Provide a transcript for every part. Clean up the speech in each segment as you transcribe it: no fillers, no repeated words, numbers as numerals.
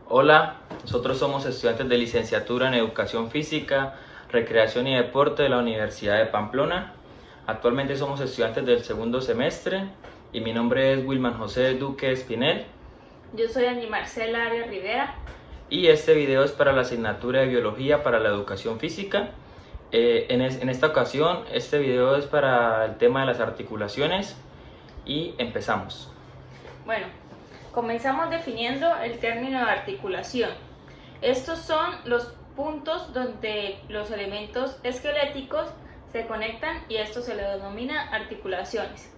Hola, nosotros somos estudiantes de licenciatura en Educación Física, Recreación y Deporte de la Universidad de Pamplona. Actualmente somos estudiantes del segundo semestre y mi nombre es Wilman José Duque Espinel. Yo soy Ani Marcela Arias Rivera. Y este video es para la asignatura de Biología para la Educación Física. En esta ocasión, este video es para el tema de las articulaciones y empezamos. Bueno, comenzamos definiendo el término de articulación. Estos son los puntos donde los elementos esqueléticos se conectan y esto se le denomina articulaciones.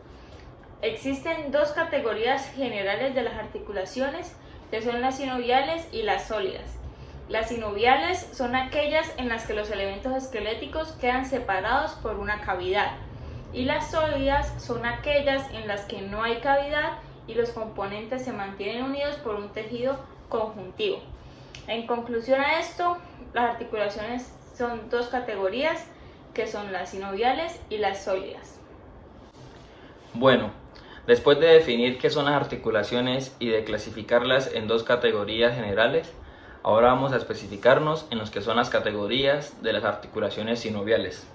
Existen dos categorías generales de las articulaciones, que son las sinoviales y las sólidas. Las sinoviales son aquellas en las que los elementos esqueléticos quedan separados por una cavidad, y las sólidas son aquellas en las que no hay cavidad y los componentes se mantienen unidos por un tejido conjuntivo. En conclusión a esto, las articulaciones son dos categorías, que son las sinoviales y las sólidas. Bueno, después de definir qué son las articulaciones y de clasificarlas en dos categorías generales, ahora vamos a especificarnos en lo que son las categorías de las articulaciones sinoviales.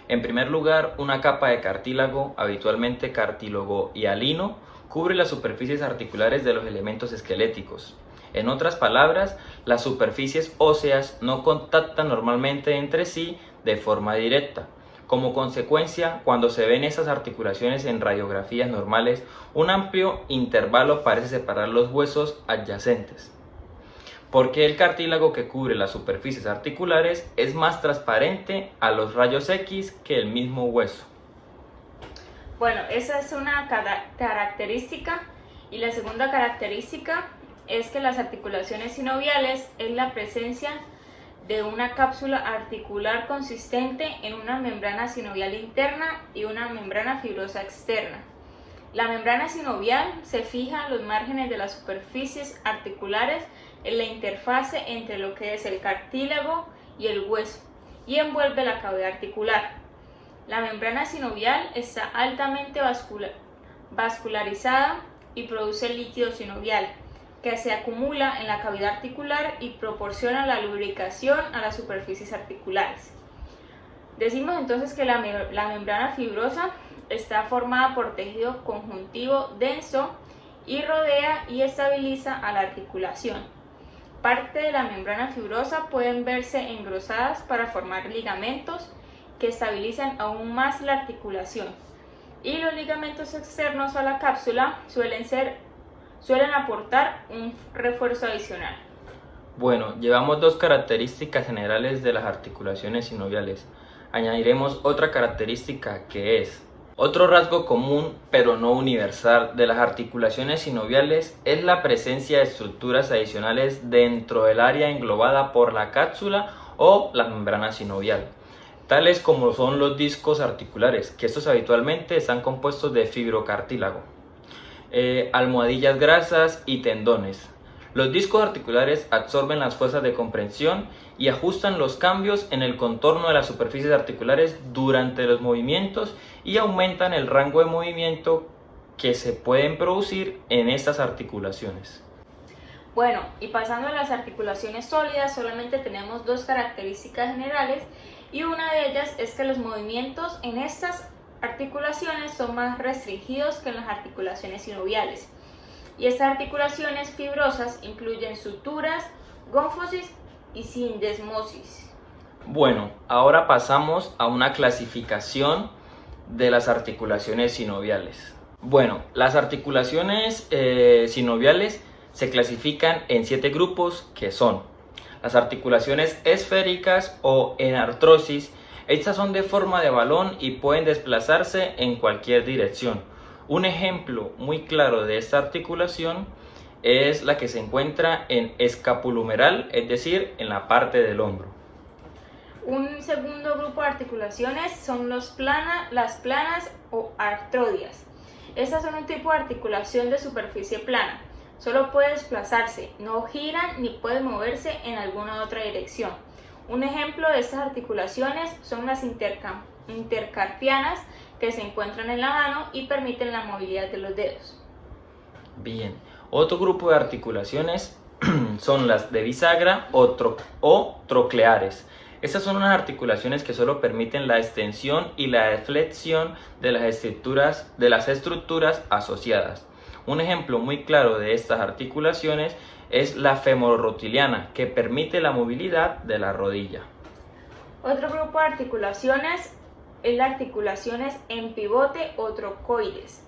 En primer lugar, una capa de cartílago, habitualmente cartílago hialino, cubre las superficies articulares de los elementos esqueléticos. En otras palabras, las superficies óseas no contactan normalmente entre sí de forma directa. Como consecuencia, cuando se ven esas articulaciones en radiografías normales, un amplio intervalo parece separar los huesos adyacentes. Porque el cartílago que cubre las superficies articulares es más transparente a los rayos X que el mismo hueso. Bueno, esa es una característica, y la segunda característica es que las articulaciones sinoviales es la presencia de una cápsula articular consistente en una membrana sinovial interna y una membrana fibrosa externa. La membrana sinovial se fija a los márgenes de las superficies articulares en la interfase entre lo que es el cartílago y el hueso y envuelve la cavidad articular. La membrana sinovial está altamente vascularizada y produce líquido sinovial, que se acumula en la cavidad articular y proporciona la lubricación a las superficies articulares. Decimos entonces que la membrana fibrosa está formada por tejido conjuntivo denso y rodea y estabiliza a la articulación. Parte de la membrana fibrosa pueden verse engrosadas para formar ligamentos que estabilizan aún más la articulación, y los ligamentos externos a la cápsula suelen aportar un refuerzo adicional. Bueno, llevamos dos características generales de las articulaciones sinoviales. Añadiremos otra característica que es: otro rasgo común, pero no universal, de las articulaciones sinoviales es la presencia de estructuras adicionales dentro del área englobada por la cápsula o la membrana sinovial, tales como son los discos articulares, que estos habitualmente están compuestos de fibrocartílago, almohadillas grasas y tendones. Los discos articulares absorben las fuerzas de compresión y ajustan los cambios en el contorno de las superficies articulares durante los movimientos y aumentan el rango de movimiento que se pueden producir en estas articulaciones. Bueno, y pasando a las articulaciones sólidas, solamente tenemos dos características generales, y una de ellas es que los movimientos en estas articulaciones son más restringidos que en las articulaciones sinoviales. Y estas articulaciones fibrosas incluyen suturas, gónfosis y sindesmosis. Bueno, ahora pasamos a una clasificación de las articulaciones sinoviales. Bueno, las articulaciones sinoviales se clasifican en 7 grupos, que son las articulaciones esféricas o en artrosis. Estas son de forma de balón y pueden desplazarse en cualquier dirección. Un ejemplo muy claro de esta articulación es la que se encuentra en escapulohumeral, es decir, en la parte del hombro. Un segundo grupo de articulaciones son las planas o artrodias. Estas son un tipo de articulación de superficie plana. Solo puede desplazarse, no giran ni puede moverse en alguna otra dirección. Un ejemplo de estas articulaciones son las intercarpianas, que se encuentran en la mano y permiten la movilidad de los dedos. Bien, otro grupo de articulaciones son las de bisagra o trocleares. Estas son unas articulaciones que solo permiten la extensión y la flexión de las estructuras asociadas. Un ejemplo muy claro de estas articulaciones es la femorrotiliana, que permite la movilidad de la rodilla. Otro grupo de articulaciones es las articulaciones en pivote o trocoides.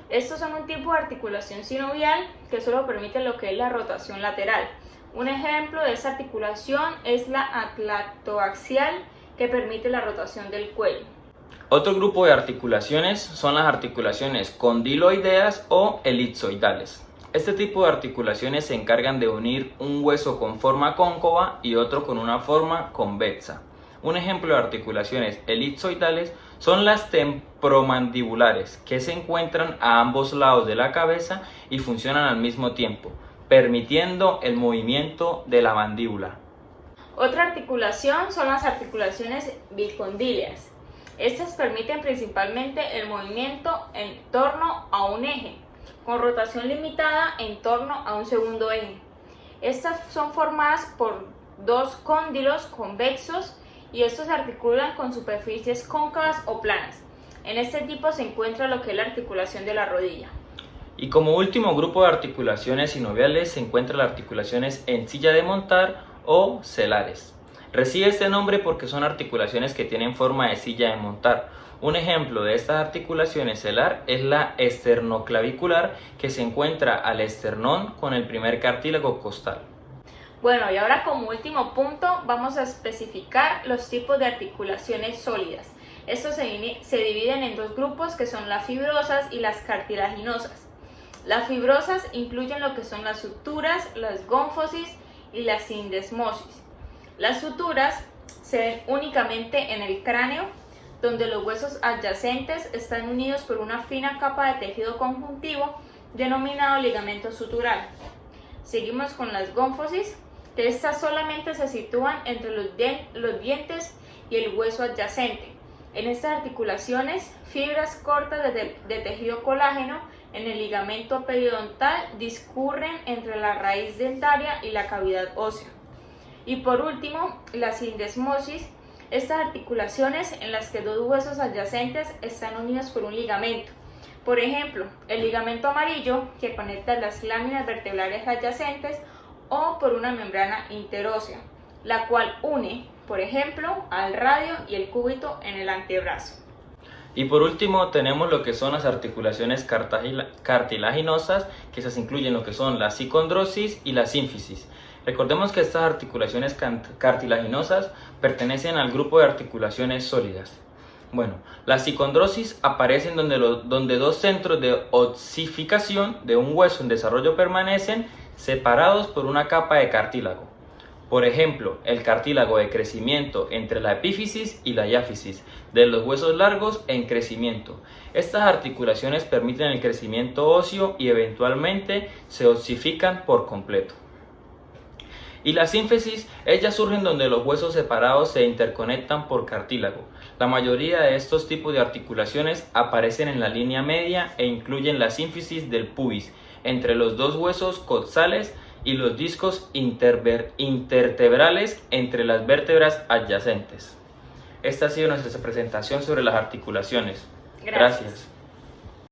Estos son un tipo de articulación sinovial que solo permite lo que es la rotación lateral. Un ejemplo de esta articulación es la atlatoaxial, que permite la rotación del cuello. Otro grupo de articulaciones son las articulaciones condiloideas o elipsoidales. Este tipo de articulaciones se encargan de unir un hueso con forma cóncava y otro con una forma convexa. Un ejemplo de articulaciones elipsoidales son las temporomandibulares, que se encuentran a ambos lados de la cabeza y funcionan al mismo tiempo, permitiendo el movimiento de la mandíbula. Otra articulación son las articulaciones bicondíleas. Estas permiten principalmente el movimiento en torno a un eje, con rotación limitada en torno a un segundo eje. Estas son formadas por dos cóndilos convexos y estos se articulan con superficies cóncavas o planas. En este tipo se encuentra lo que es la articulación de la rodilla. Y como último grupo de articulaciones sinoviales se encuentran las articulaciones en silla de montar o celares. Recibe este nombre porque son articulaciones que tienen forma de silla de montar. Un ejemplo de estas articulaciones celar es la esternoclavicular, que se encuentra al esternón con el primer cartílago costal. Bueno, y ahora como último punto vamos a especificar los tipos de articulaciones sólidas. Estos se dividen en dos grupos, que son las fibrosas y las cartilaginosas. Las fibrosas incluyen lo que son las suturas, las gónfosis y la sindesmosis. Las suturas se ven únicamente en el cráneo, donde los huesos adyacentes están unidos por una fina capa de tejido conjuntivo denominado ligamento sutural. Seguimos con las gónfosis, que estas solamente se sitúan entre los dientes y el hueso adyacente. En estas articulaciones, fibras cortas de tejido colágeno en el ligamento periodontal discurren entre la raíz dentaria y la cavidad ósea. Y por último, la sindesmosis, estas articulaciones en las que dos huesos adyacentes están unidos por un ligamento. Por ejemplo, el ligamento amarillo, que conecta las láminas vertebrales adyacentes, o por una membrana interósea, la cual une, por ejemplo, al radio y el cúbito en el antebrazo. Y por último tenemos lo que son las articulaciones cartilaginosas, que esas incluyen lo que son la sicondrosis y la sínfisis. Recordemos que estas articulaciones cartilaginosas pertenecen al grupo de articulaciones sólidas. Bueno, la sicondrosis aparecen donde dos centros de ossificación de un hueso en desarrollo permanecen separados por una capa de cartílago. Por ejemplo, el cartílago de crecimiento entre la epífisis y la diáfisis de los huesos largos en crecimiento. Estas articulaciones permiten el crecimiento óseo y eventualmente se ossifican por completo. Y la sínfisis, ellas surgen donde los huesos separados se interconectan por cartílago. La mayoría de estos tipos de articulaciones aparecen en la línea media e incluyen la sínfisis del pubis entre los dos huesos coxales y los discos intervertebrales entre las vértebras adyacentes. Esta ha sido nuestra presentación sobre las articulaciones. Gracias.